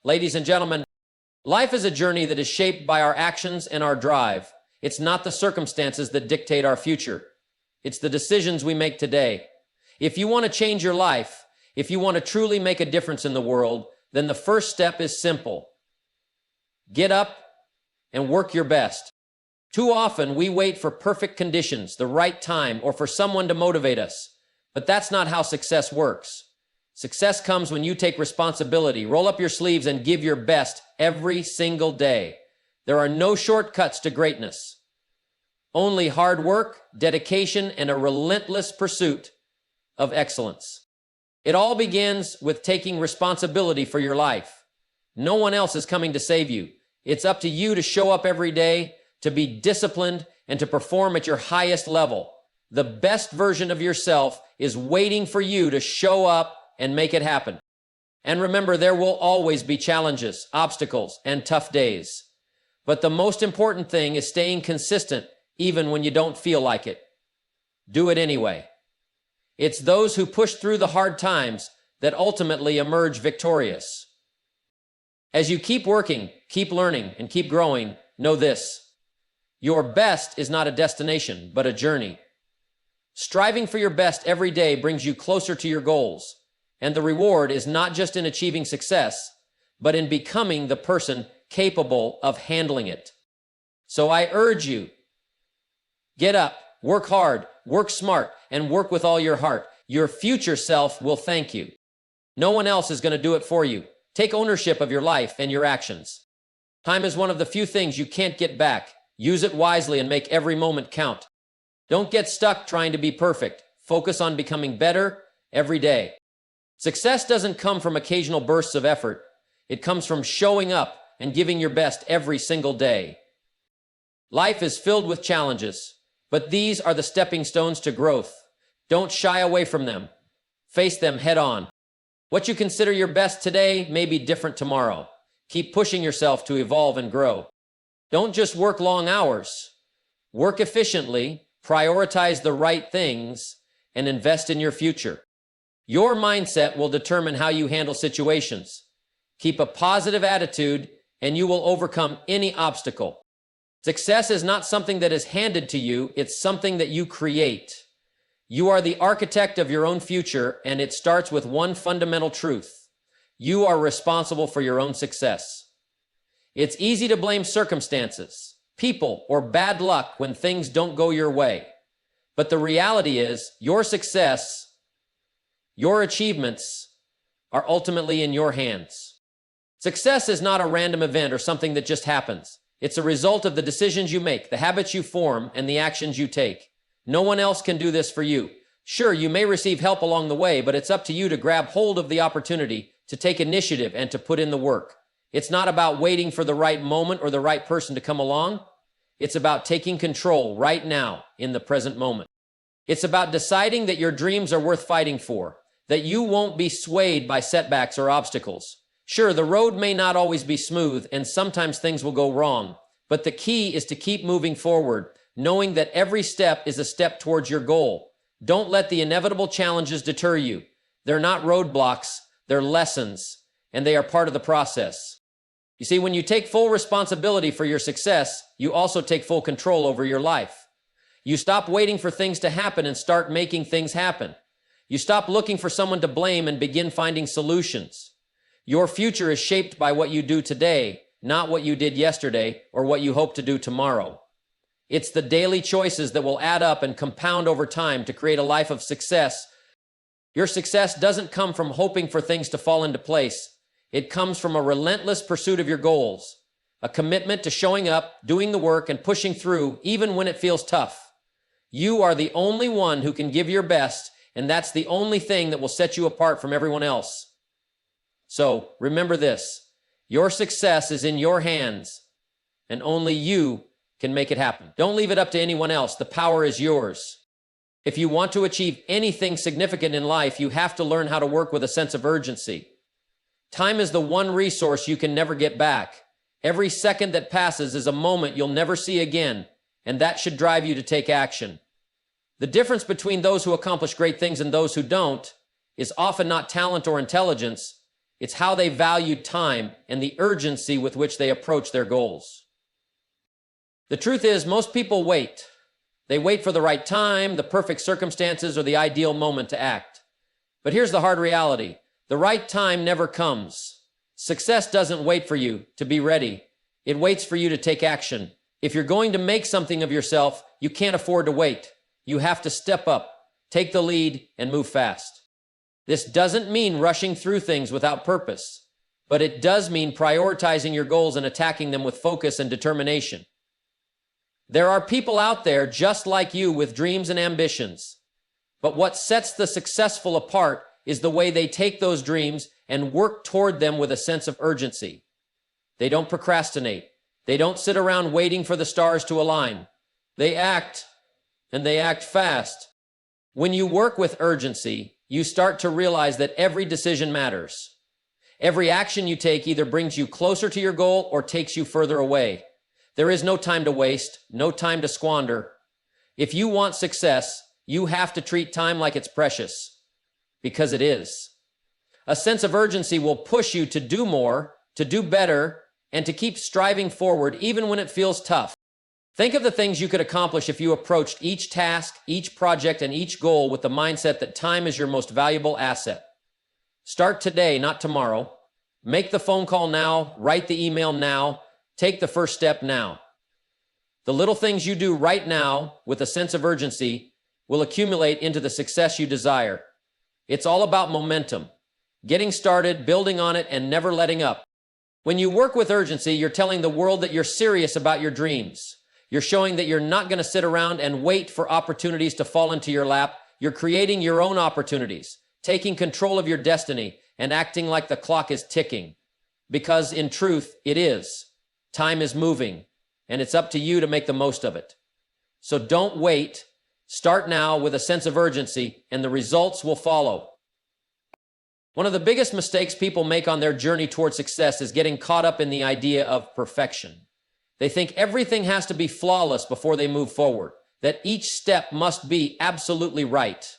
Ladies and gentlemen, life is a journey that is shaped by our actions and our drive. It's not the circumstances that dictate our future. It's the decisions we make today. If you want to change your life, if you want to truly make a difference in the world, then the first step is simple. Get up and work your best. Too often, we wait for perfect conditions, the right time, or for someone to motivate us. But that's not how success works. Success comes when you take responsibility, roll up your sleeves, and give your best every single day. There are no shortcuts to greatness. Only hard work, dedication, and a relentless pursuit of excellence. It all begins with taking responsibility for your life. No one else is coming to save you. It's up to you to show up every day, to be disciplined, and to perform at your highest level. The best version of yourself is waiting for you to show up and make it happen. And remember, there will always be challenges, obstacles, and tough days. But the most important thing is staying consistent even when you don't feel like it. Do it anyway. It's those who push through the hard times that ultimately emerge victorious. As you keep working, keep learning, and keep growing, know this: your best is not a destination, but a journey. Striving for your best every day brings you closer to your goals, and the reward is not just in achieving success, but in becoming the person capable of handling it. So I urge you, get up, work hard, work smart, and work with all your heart. Your future self will thank you. No one else is going to do it for you. Take ownership of your life and your actions. Time is one of the few things you can't get back. Use it wisely and make every moment count. Don't get stuck trying to be perfect. Focus on becoming better every day. Success doesn't come from occasional bursts of effort. It comes from showing up and giving your best every single day. Life is filled with challenges, but these are the stepping stones to growth. Don't shy away from them. Face them head on. What you consider your best today may be different tomorrow. Keep pushing yourself to evolve and grow. Don't just work long hours. Work efficiently, prioritize the right things, and invest in your future. Your mindset will determine how you handle situations. Keep a positive attitude, and you will overcome any obstacle. Success is not something that is handed to you, it's something that you create. You are the architect of your own future, and it starts with one fundamental truth. You are responsible for your own success. It's easy to blame circumstances, people, or bad luck when things don't go your way. But the reality is, your success, your achievements, are ultimately in your hands. Success is not a random event or something that just happens. It's a result of the decisions you make, the habits you form, and the actions you take. No one else can do this for you. Sure, you may receive help along the way, but it's up to you to grab hold of the opportunity, to take initiative, and to put in the work. It's not about waiting for the right moment or the right person to come along. It's about taking control right now in the present moment. It's about deciding that your dreams are worth fighting for, that you won't be swayed by setbacks or obstacles. Sure, the road may not always be smooth, and sometimes things will go wrong, but the key is to keep moving forward, knowing that every step is a step towards your goal. Don't let the inevitable challenges deter you. They're not roadblocks, they're lessons, and they are part of the process. You see, when you take full responsibility for your success, you also take full control over your life. You stop waiting for things to happen and start making things happen. You stop looking for someone to blame and begin finding solutions. Your future is shaped by what you do today, not what you did yesterday or what you hope to do tomorrow. It's the daily choices that will add up and compound over time to create a life of success. Your success doesn't come from hoping for things to fall into place. It comes from a relentless pursuit of your goals, a commitment to showing up, doing the work, and pushing through even when it feels tough. You are the only one who can give your best, and that's the only thing that will set you apart from everyone else. So remember this: your success is in your hands, and only you can make it happen. Don't leave it up to anyone else. The power is yours. If you want to achieve anything significant in life, you have to learn how to work with a sense of urgency. Time is the one resource you can never get back. Every second that passes is a moment you'll never see again, and that should drive you to take action. The difference between those who accomplish great things and those who don't is often not talent or intelligence. It's how they valued time and the urgency with which they approach their goals. The truth is, most people wait. They wait for the right time, the perfect circumstances, or the ideal moment to act. But here's the hard reality. The right time never comes. Success doesn't wait for you to be ready. It waits for you to take action. If you're going to make something of yourself, you can't afford to wait. You have to step up, take the lead, and move fast. This doesn't mean rushing through things without purpose, but it does mean prioritizing your goals and attacking them with focus and determination. There are people out there just like you with dreams and ambitions, but what sets the successful apart is the way they take those dreams and work toward them with a sense of urgency. They don't procrastinate. They don't sit around waiting for the stars to align. They act, and they act fast. When you work with urgency, you start to realize that every decision matters. Every action you take either brings you closer to your goal or takes you further away. There is no time to waste, no time to squander. If you want success, you have to treat time like it's precious, because it is. A sense of urgency will push you to do more, to do better, and to keep striving forward even when it feels tough. Think of the things you could accomplish if you approached each task, each project, and each goal with the mindset that time is your most valuable asset. Start today, not tomorrow. Make the phone call now, write the email now, take the first step now. The little things you do right now with a sense of urgency will accumulate into the success you desire. It's all about momentum, getting started, building on it, and never letting up. When you work with urgency, you're telling the world that you're serious about your dreams. You're showing that you're not going to sit around and wait for opportunities to fall into your lap. You're creating your own opportunities, taking control of your destiny, and acting like the clock is ticking. Because in truth, it is. Time is moving, and it's up to you to make the most of it. So don't wait. Start now with a sense of urgency, and the results will follow. One of the biggest mistakes people make on their journey toward success is getting caught up in the idea of perfection. They think everything has to be flawless before they move forward, that each step must be absolutely right.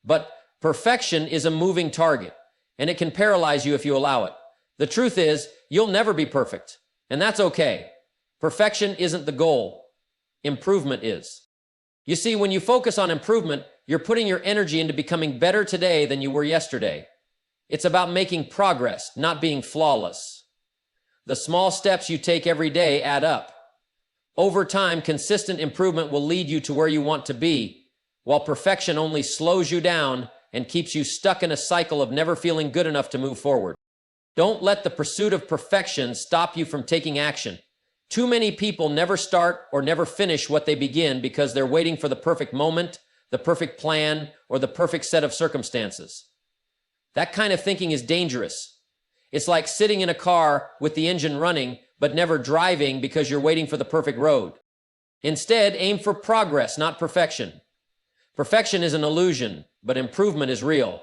But perfection is a moving target, and it can paralyze you if you allow it. The truth is, you'll never be perfect, and that's okay. Perfection isn't the goal. Improvement is. You see, when you focus on improvement, you're putting your energy into becoming better today than you were yesterday. It's about making progress, not being flawless. The small steps you take every day add up. Over time, consistent improvement will lead you to where you want to be, while perfection only slows you down and keeps you stuck in a cycle of never feeling good enough to move forward. Don't let the pursuit of perfection stop you from taking action. Too many people never start or never finish what they begin because they're waiting for the perfect moment, the perfect plan, or the perfect set of circumstances. That kind of thinking is dangerous. It's like sitting in a car with the engine running, but never driving because you're waiting for the perfect road. Instead, aim for progress, not perfection. Perfection is an illusion, but improvement is real.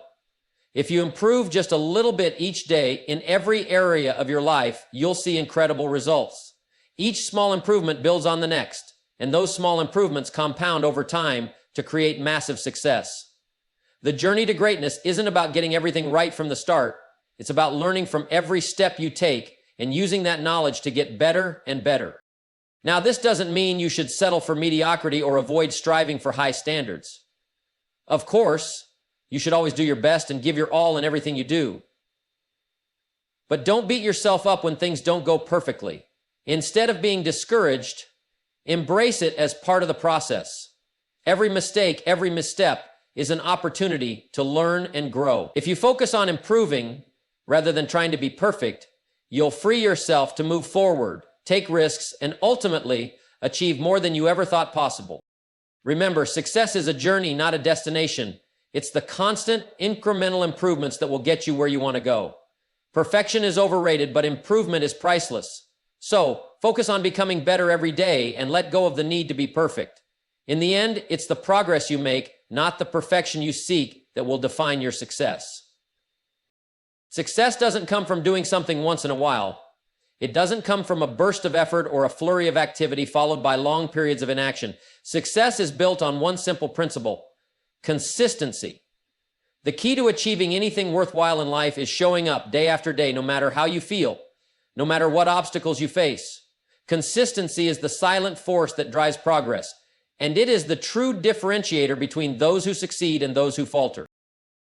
If you improve just a little bit each day in every area of your life, you'll see incredible results. Each small improvement builds on the next, and those small improvements compound over time to create massive success. The journey to greatness isn't about getting everything right from the start. It's about learning from every step you take and using that knowledge to get better and better. Now, this doesn't mean you should settle for mediocrity or avoid striving for high standards. Of course, you should always do your best and give your all in everything you do. But don't beat yourself up when things don't go perfectly. Instead of being discouraged, embrace it as part of the process. Every mistake, every misstep is an opportunity to learn and grow. If you focus on improving rather than trying to be perfect, you'll free yourself to move forward, take risks, and ultimately achieve more than you ever thought possible. Remember, success is a journey, not a destination. It's the constant, incremental improvements that will get you where you want to go. Perfection is overrated, but improvement is priceless. So, focus on becoming better every day and let go of the need to be perfect. In the end, it's the progress you make, not the perfection you seek, that will define your success. Success doesn't come from doing something once in a while. It doesn't come from a burst of effort or a flurry of activity followed by long periods of inaction. Success is built on one simple principle: consistency. The key to achieving anything worthwhile in life is showing up day after day, no matter how you feel, no matter what obstacles you face. Consistency is the silent force that drives progress, and it is the true differentiator between those who succeed and those who falter.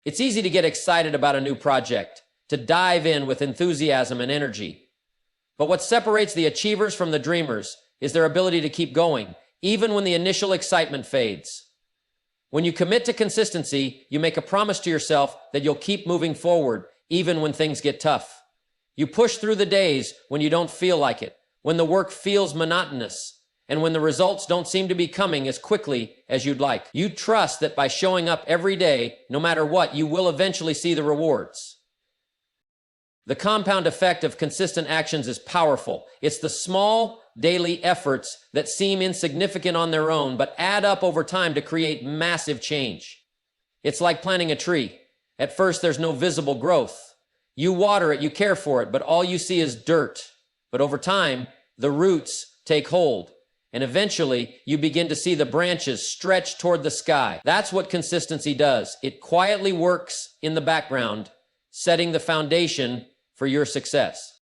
It's easy to get excited about a new project, to dive in with enthusiasm and energy. But what separates the achievers from the dreamers is their ability to keep going, even when the initial excitement fades. When you commit to consistency, you make a promise to yourself that you'll keep moving forward, even when things get tough. You push through the days when you don't feel like it, when the work feels monotonous, and when the results don't seem to be coming as quickly as you'd like. You trust that by showing up every day, no matter what, you will eventually see the rewards. The compound effect of consistent actions is powerful. It's the small daily efforts that seem insignificant on their own, but add up over time to create massive change. It's like planting a tree. At first, there's no visible growth. You water it, you care for it, but all you see is dirt. But over time, the roots take hold, and eventually you begin to see the branches stretch toward the sky. That's what consistency does. It quietly works in the background, setting the foundation for your success.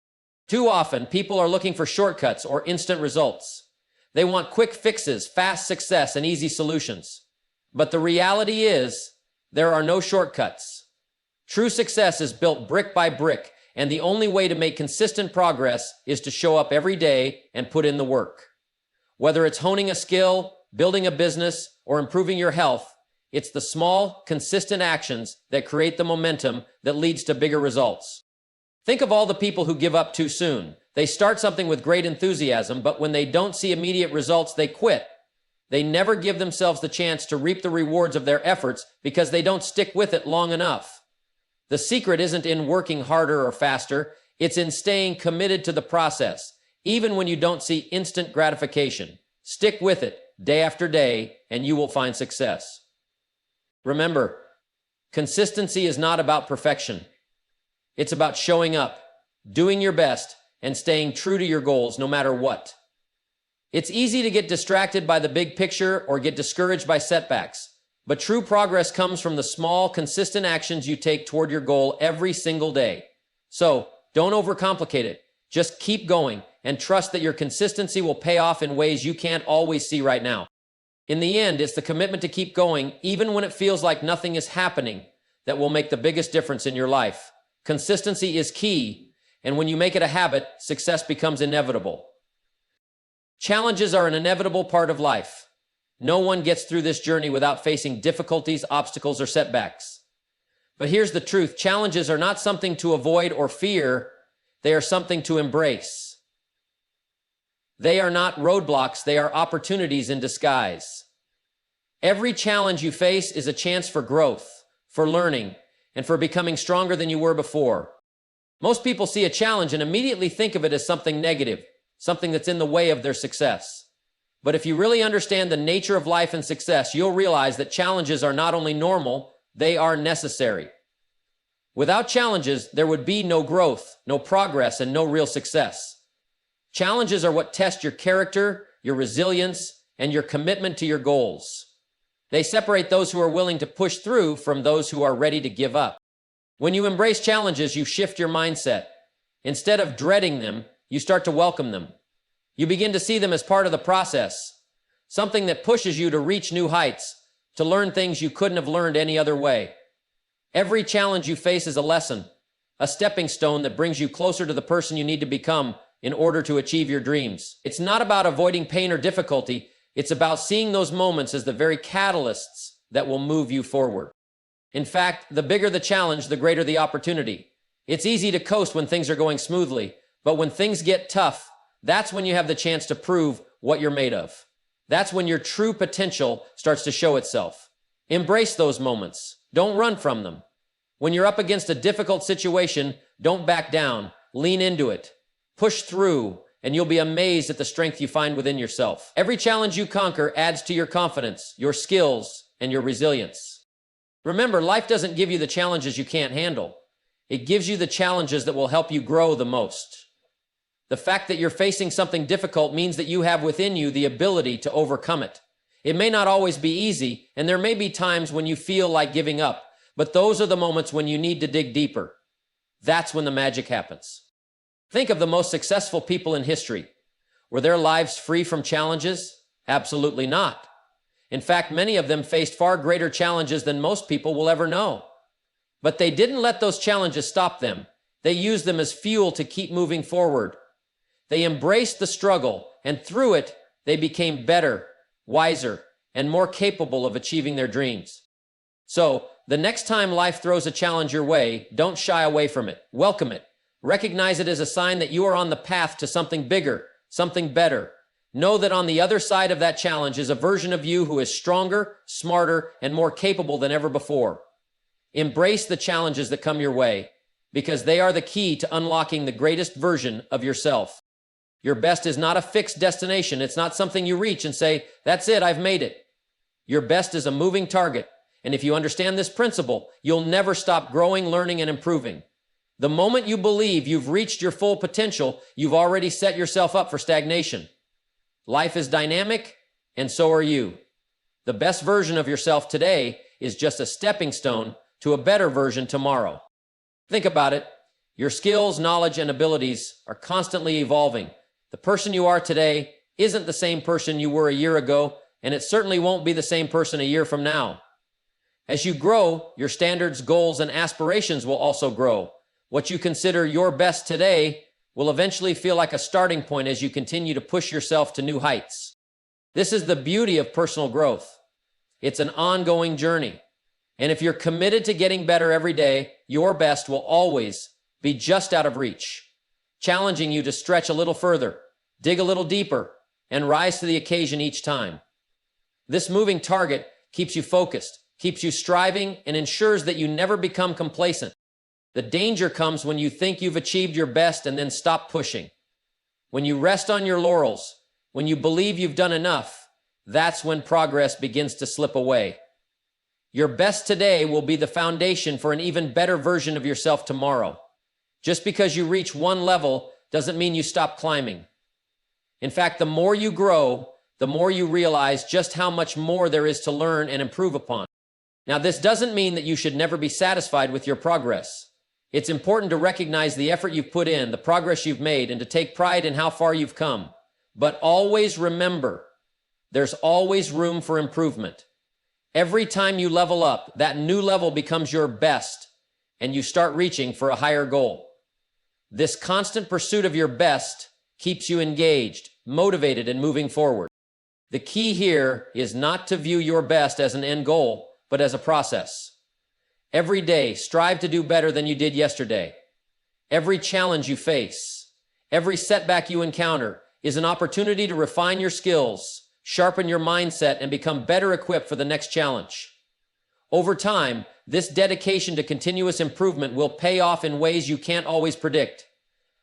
Too often, people are looking for shortcuts or instant results. They want quick fixes, fast success, and easy solutions. But the reality is, there are no shortcuts. True success is built brick by brick, and the only way to make consistent progress is to show up every day and put in the work. Whether it's honing a skill, building a business, or improving your health, it's the small, consistent actions that create the momentum that leads to bigger results. Think of all the people who give up too soon. They start something with great enthusiasm, but when they don't see immediate results, they quit. They never give themselves the chance to reap the rewards of their efforts because they don't stick with it long enough. The secret isn't in working harder or faster. It's in staying committed to the process, even when you don't see instant gratification. Stick with it day after day, and you will find success. Remember, consistency is not about perfection. It's about showing up, doing your best, and staying true to your goals no matter what. It's easy to get distracted by the big picture or get discouraged by setbacks, but true progress comes from the small, consistent actions you take toward your goal every single day. So, don't overcomplicate it. Just keep going and trust that your consistency will pay off in ways you can't always see right now. In the end, it's the commitment to keep going, even when it feels like nothing is happening, that will make the biggest difference in your life. Consistency is key, and when you make it a habit, success becomes inevitable. Challenges are an inevitable part of life. No one gets through this journey without facing difficulties, obstacles, or setbacks. But here's the truth. Challenges are not something to avoid or fear. They are something to embrace. They are not roadblocks. They are opportunities in disguise. Every challenge you face is a chance for growth, for learning, and for becoming stronger than you were before. Most people see a challenge and immediately think of it as something negative, something that's in the way of their success. But if you really understand the nature of life and success, you'll realize that challenges are not only normal, they are necessary. Without challenges, there would be no growth, no progress, and no real success. Challenges are what test your character, your resilience, and your commitment to your goals. They separate those who are willing to push through from those who are ready to give up. When you embrace challenges, you shift your mindset. Instead of dreading them, you start to welcome them. You begin to see them as part of the process, something that pushes you to reach new heights, to learn things you couldn't have learned any other way. Every challenge you face is a lesson, a stepping stone that brings you closer to the person you need to become in order to achieve your dreams. It's not about avoiding pain or difficulty. It's about seeing those moments as the very catalysts that will move you forward. In fact, the bigger the challenge, the greater the opportunity. It's easy to coast when things are going smoothly, but when things get tough, that's when you have the chance to prove what you're made of. That's when your true potential starts to show itself. Embrace those moments. Don't run from them. When you're up against a difficult situation, don't back down. Lean into it. Push through, and you'll be amazed at the strength you find within yourself. Every challenge you conquer adds to your confidence, your skills, and your resilience. Remember, life doesn't give you the challenges you can't handle. It gives you the challenges that will help you grow the most. The fact that you're facing something difficult means that you have within you the ability to overcome it. It may not always be easy, and there may be times when you feel like giving up, But those are the moments when you need to dig deeper. That's when the magic happens. Think of the most successful people in history. Were their lives free from challenges? Absolutely not. In fact, many of them faced far greater challenges than most people will ever know. But they didn't let those challenges stop them. They used them as fuel to keep moving forward. They embraced the struggle, and through it, they became better, wiser, and more capable of achieving their dreams. So, the next time life throws a challenge your way, don't shy away from it. Welcome it. Recognize it as a sign that you are on the path to something bigger, something better. Know that on the other side of that challenge is a version of you who is stronger, smarter, and more capable than ever before. Embrace the challenges that come your way, because they are the key to unlocking the greatest version of yourself. Your best is not a fixed destination. It's not something you reach and say, that's it, I've made it. Your best is a moving target. And if you understand this principle, you'll never stop growing, learning, and improving. The moment you believe you've reached your full potential, you've already set yourself up for stagnation. Life is dynamic, and so are you. The best version of yourself today is just a stepping stone to a better version tomorrow. Think about it. Your skills, knowledge, and abilities are constantly evolving. The person you are today isn't the same person you were a year ago, and it certainly won't be the same person a year from now. As you grow, your standards, goals, and aspirations will also grow. What you consider your best today will eventually feel like a starting point as you continue to push yourself to new heights. This is the beauty of personal growth. It's an ongoing journey. And if you're committed to getting better every day, your best will always be just out of reach, challenging you to stretch a little further, dig a little deeper, and rise to the occasion each time. This moving target keeps you focused, keeps you striving, and ensures that you never become complacent. The danger comes when you think you've achieved your best and then stop pushing. When you rest on your laurels, when you believe you've done enough, that's when progress begins to slip away. Your best today will be the foundation for an even better version of yourself tomorrow. Just because you reach one level doesn't mean you stop climbing. In fact, the more you grow, the more you realize just how much more there is to learn and improve upon. Now, this doesn't mean that you should never be satisfied with your progress. It's important to recognize the effort you've put in, the progress you've made, and to take pride in how far you've come. But always remember, there's always room for improvement. Every time you level up, that new level becomes your best, and you start reaching for a higher goal. This constant pursuit of your best keeps you engaged, motivated, and moving forward. The key here is not to view your best as an end goal, but as a process. Every day, strive to do better than you did yesterday. Every challenge you face, every setback you encounter is an opportunity to refine your skills, sharpen your mindset, and become better equipped for the next challenge. Over time, this dedication to continuous improvement will pay off in ways you can't always predict,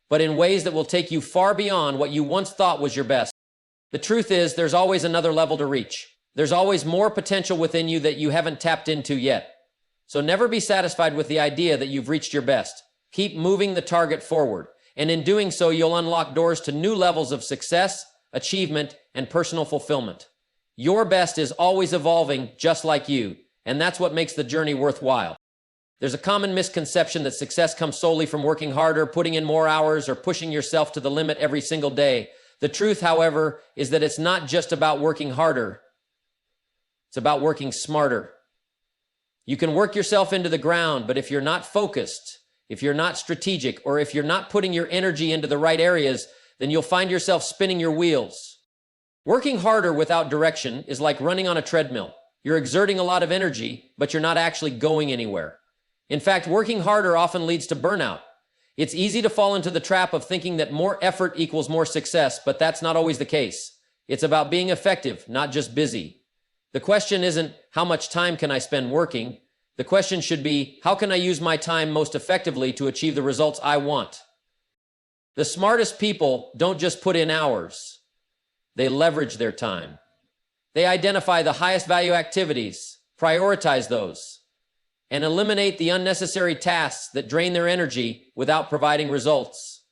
but in ways that will take you far beyond what you once thought was your best. The truth is, there's always another level to reach. There's always more potential within you that you haven't tapped into yet. So never be satisfied with the idea that you've reached your best. Keep moving the target forward, and in doing so, you'll unlock doors to new levels of success, achievement, and personal fulfillment. Your best is always evolving just like you, and that's what makes the journey worthwhile. There's a common misconception that success comes solely from working harder, putting in more hours, or pushing yourself to the limit every single day. The truth, however, is that it's not just about working harder. It's about working smarter. You can work yourself into the ground, but if you're not focused, if you're not strategic, or if you're not putting your energy into the right areas, then you'll find yourself spinning your wheels. Working harder without direction is like running on a treadmill. You're exerting a lot of energy, but you're not actually going anywhere. In fact, working harder often leads to burnout. It's easy to fall into the trap of thinking that more effort equals more success, but that's not always the case. It's about being effective, not just busy. The question isn't, how much time can I spend working? The question should be, how can I use my time most effectively to achieve the results I want? The smartest people don't just put in hours. They leverage their time. They identify the highest value activities, prioritize those, and eliminate the unnecessary tasks that drain their energy without providing results.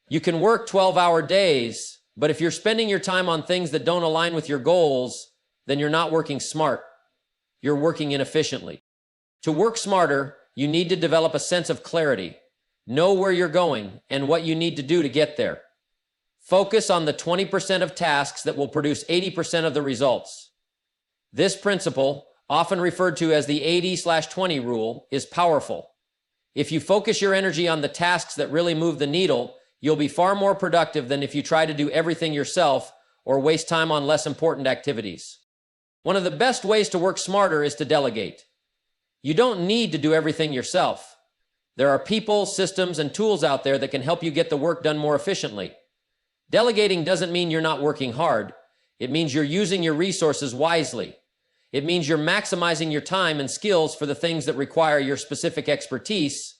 You can work 12-hour days, but if you're spending your time on things that don't align with your goals, then you're not working smart. You're working inefficiently. To work smarter, you need to develop a sense of clarity. Know where you're going and what you need to do to get there. Focus on the 20% of tasks that will produce 80% of the results. This principle, often referred to as the 80/20 rule, is powerful. If you focus your energy on the tasks that really move the needle, you'll be far more productive than if you try to do everything yourself or waste time on less important activities. One of the best ways to work smarter is to delegate. You don't need to do everything yourself. There are people, systems, and tools out there that can help you get the work done more efficiently. Delegating doesn't mean you're not working hard. It means you're using your resources wisely. It means you're maximizing your time and skills for the things that require your specific expertise,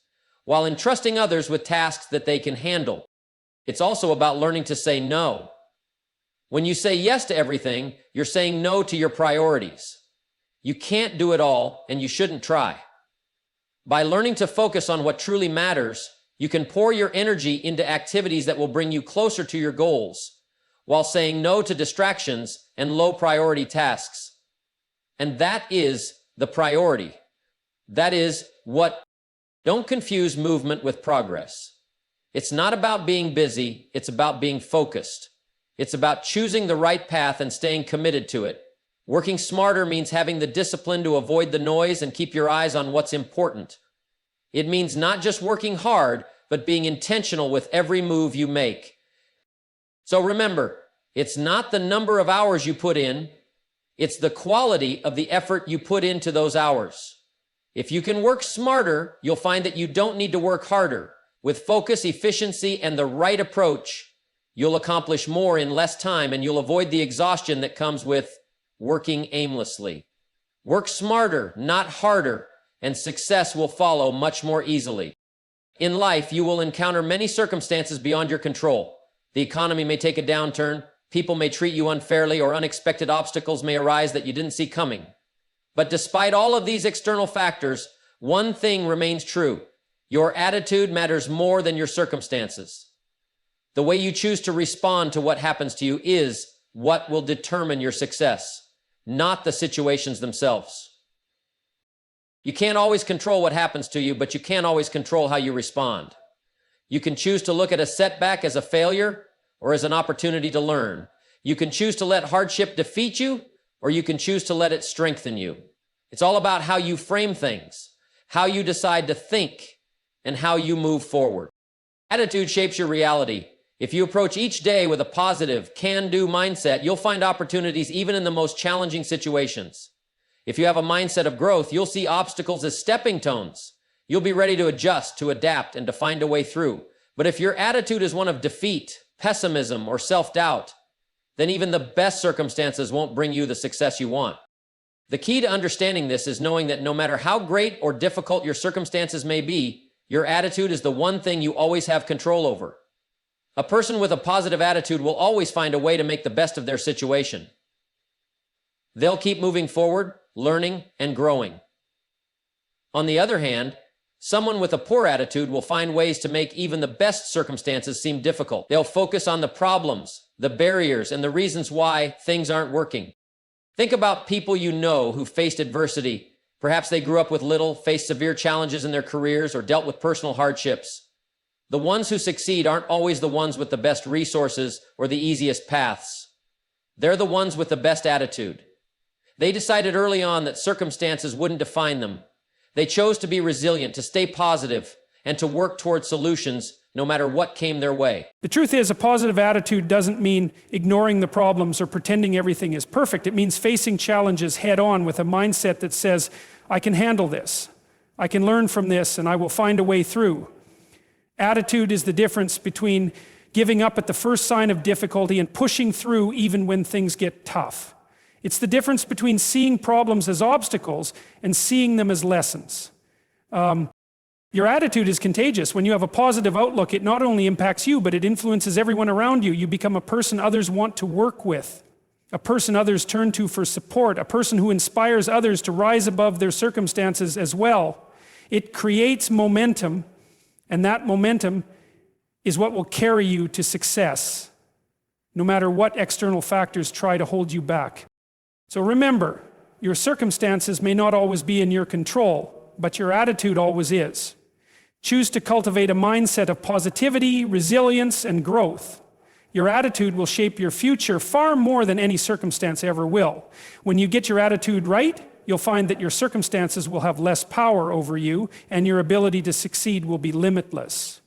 while entrusting others with tasks that they can handle. It's also about learning to say no. When you say yes to everything, you're saying no to your priorities. You can't do it all, and you shouldn't try. By learning to focus on what truly matters, you can pour your energy into activities that will bring you closer to your goals, while saying no to distractions and low-priority tasks. And that is the priority. That is what. Don't confuse movement with progress. It's not about being busy, it's about being focused. It's about choosing the right path and staying committed to it. Working smarter means having the discipline to avoid the noise and keep your eyes on what's important. It means not just working hard, but being intentional with every move you make. So remember, it's not the number of hours you put in, it's the quality of the effort you put into those hours. If you can work smarter, you'll find that you don't need to work harder. With focus, efficiency, and the right approach, you'll accomplish more in less time, and you'll avoid the exhaustion that comes with working aimlessly. Work smarter, not harder, and success will follow much more easily. In life, you will encounter many circumstances beyond your control. The economy may take a downturn, people may treat you unfairly, or unexpected obstacles may arise that you didn't see coming. But despite all of these external factors, one thing remains true. Your attitude matters more than your circumstances. The way you choose to respond to what happens to you is what will determine your success, not the situations themselves. You can't always control what happens to you, but you can always control how you respond. You can choose to look at a setback as a failure or as an opportunity to learn. You can choose to let hardship defeat you, or you can choose to let it strengthen you. It's all about how you frame things, how you decide to think, and how you move forward. Attitude shapes your reality. If you approach each day with a positive, can-do mindset, you'll find opportunities even in the most challenging situations. If you have a mindset of growth, you'll see obstacles as stepping stones. You'll be ready to adjust, to adapt, and to find a way through. But if your attitude is one of defeat, pessimism, or self-doubt, then even the best circumstances won't bring you the success you want. The key to understanding this is knowing that no matter how great or difficult your circumstances may be, your attitude is the one thing you always have control over. A person with a positive attitude will always find a way to make the best of their situation. They'll keep moving forward, learning, and growing. On the other hand, someone with a poor attitude will find ways to make even the best circumstances seem difficult. They'll focus on the problems, the barriers, and the reasons why things aren't working. Think about people you know who faced adversity. Perhaps they grew up with little, faced severe challenges in their careers, or dealt with personal hardships. The ones who succeed aren't always the ones with the best resources or the easiest paths. They're the ones with the best attitude. They decided early on that circumstances wouldn't define them. They chose to be resilient, to stay positive, and to work towards solutions no matter what came their way. The truth is, a positive attitude doesn't mean ignoring the problems or pretending everything is perfect. It means facing challenges head on with a mindset that says, I can handle this, I can learn from this, and I will find a way through. Attitude is the difference between giving up at the first sign of difficulty and pushing through even when things get tough. It's the difference between seeing problems as obstacles and seeing them as lessons. Your attitude is contagious. When you have a positive outlook, it not only impacts you, but it influences everyone around you. You become a person others want to work with, a person others turn to for support, a person who inspires others to rise above their circumstances as well. It creates momentum, and that momentum is what will carry you to success, no matter what external factors try to hold you back. So remember, your circumstances may not always be in your control, but your attitude always is. Choose to cultivate a mindset of positivity, resilience, and growth. Your attitude will shape your future far more than any circumstance ever will. When you get your attitude right, you'll find that your circumstances will have less power over you, and your ability to succeed will be limitless.